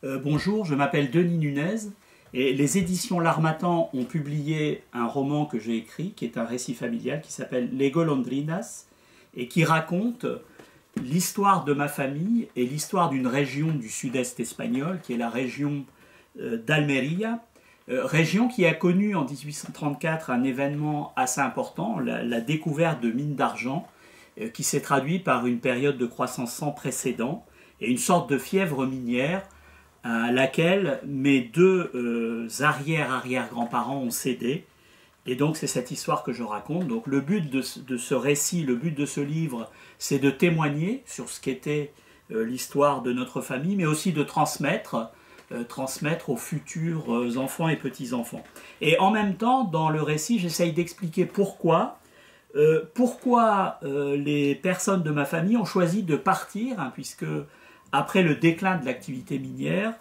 Bonjour, je m'appelle Denis Nunez et les éditions L'Harmattan ont publié un roman que j'ai écrit, qui est un récit familial qui s'appelle Les Golondrinas et qui raconte l'histoire de ma famille et l'histoire d'une région du sud-est espagnol qui est la région d'Almeria, région qui a connu en 1834 un événement assez important, la découverte de mines d'argent qui s'est traduit par une période de croissance sans précédent et une sorte de fièvre minière à laquelle mes deux arrière-arrière-grands-parents ont cédé. Et donc c'est cette histoire que je raconte. Donc le but de ce récit, le but de ce livre, c'est de témoigner sur ce qu'était l'histoire de notre famille, mais aussi de transmettre aux futurs enfants et petits-enfants. Et en même temps, dans le récit, j'essaye d'expliquer pourquoi les personnes de ma famille ont choisi de partir, puisque après le déclin de l'activité minière,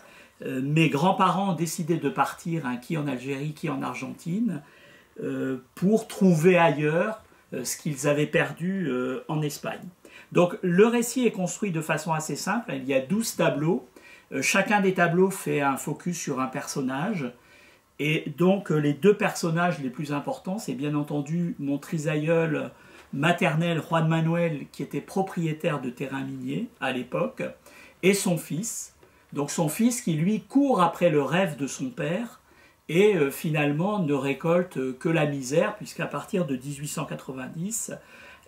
mes grands-parents ont décidé de partir, qui en Algérie, qui en Argentine, pour trouver ailleurs ce qu'ils avaient perdu en Espagne. Donc le récit est construit de façon assez simple, il y a 12 tableaux, chacun des tableaux fait un focus sur un personnage, et donc les deux personnages les plus importants, c'est bien entendu mon trisaïeul maternel Juan Manuel, qui était propriétaire de terrains miniers à l'époque, et son fils. Donc son fils qui lui court après le rêve de son père et finalement ne récolte que la misère, puisqu'à partir de 1890,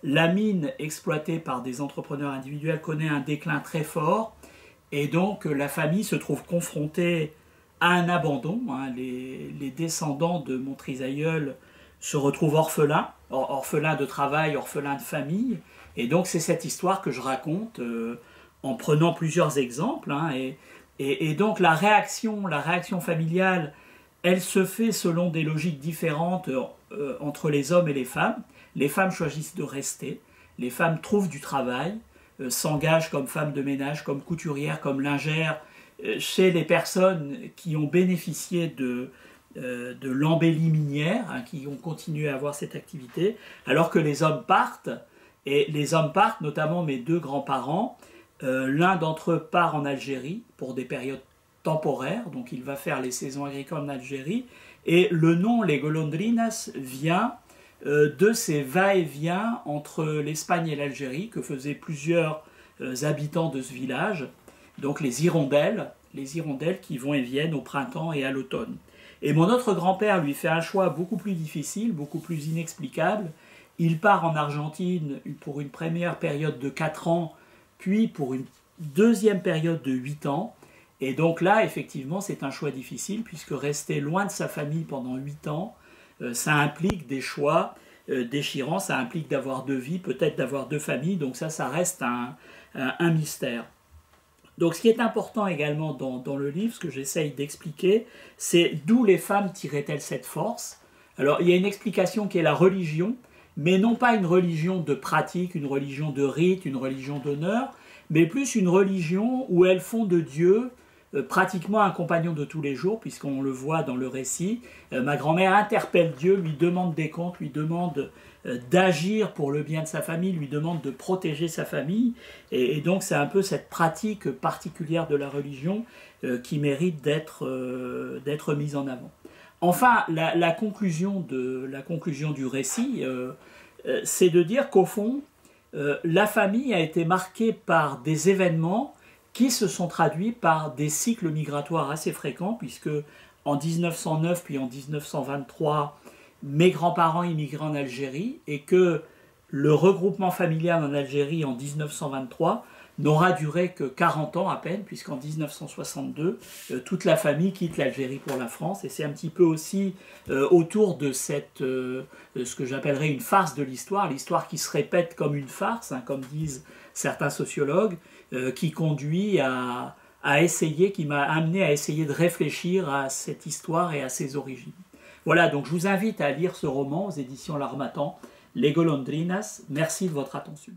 la mine exploitée par des entrepreneurs individuels connaît un déclin très fort et donc la famille se trouve confrontée à un abandon. Les descendants de mon trisaïeul se retrouvent orphelins de travail, orphelins de famille, et donc c'est cette histoire que je raconte en prenant plusieurs exemples, et donc la réaction familiale, elle se fait selon des logiques différentes entre les hommes et les femmes. Les femmes choisissent de rester, les femmes trouvent du travail, s'engagent comme femmes de ménage, comme couturières, comme lingères, chez les personnes qui ont bénéficié de l'embellie minière, qui ont continué à avoir cette activité, alors que les hommes partent, et les hommes partent, notamment mes deux grands-parents. L'un d'entre eux part en Algérie pour des périodes temporaires, donc il va faire les saisons agricoles en Algérie, et le nom Les Golondrinas vient de ces va-et-vient entre l'Espagne et l'Algérie que faisaient plusieurs habitants de ce village, donc les hirondelles qui vont et viennent au printemps et à l'automne. Et mon autre grand-père lui fait un choix beaucoup plus difficile, beaucoup plus inexplicable. Il part en Argentine pour une première période de 4 ans, puis pour une deuxième période de 8 ans. Et donc là, effectivement, c'est un choix difficile, puisque rester loin de sa famille pendant 8 ans, ça implique des choix déchirants, ça implique d'avoir 2 vies, peut-être d'avoir 2 familles, donc ça reste un mystère. Donc ce qui est important également dans le livre, ce que j'essaye d'expliquer, c'est d'où les femmes tiraient-elles cette force. Alors il y a une explication qui est la religion, mais non pas une religion de pratique, une religion de rite, une religion d'honneur, mais plus une religion où elles font de Dieu pratiquement un compagnon de tous les jours, puisqu'on le voit dans le récit. Ma grand-mère interpelle Dieu, lui demande des comptes, lui demande d'agir pour le bien de sa famille, lui demande de protéger sa famille, et donc c'est un peu cette pratique particulière de la religion qui mérite d'être mise en avant. Enfin, la conclusion du récit, c'est de dire qu'au fond, la famille a été marquée par des événements qui se sont traduits par des cycles migratoires assez fréquents, puisque en 1909 puis en 1923, mes grands-parents immigraient en Algérie, et que le regroupement familial en Algérie en 1923 n'aura duré que 40 ans à peine, puisqu'en 1962, toute la famille quitte l'Algérie pour la France, et c'est un petit peu aussi autour de ce que j'appellerais une farce de l'histoire qui se répète comme une farce, comme disent certains sociologues, qui conduit qui m'a amené à essayer de réfléchir à cette histoire et à ses origines. Voilà, donc je vous invite à lire ce roman aux éditions L'Harmattan, Les Golondrinas. Merci de votre attention.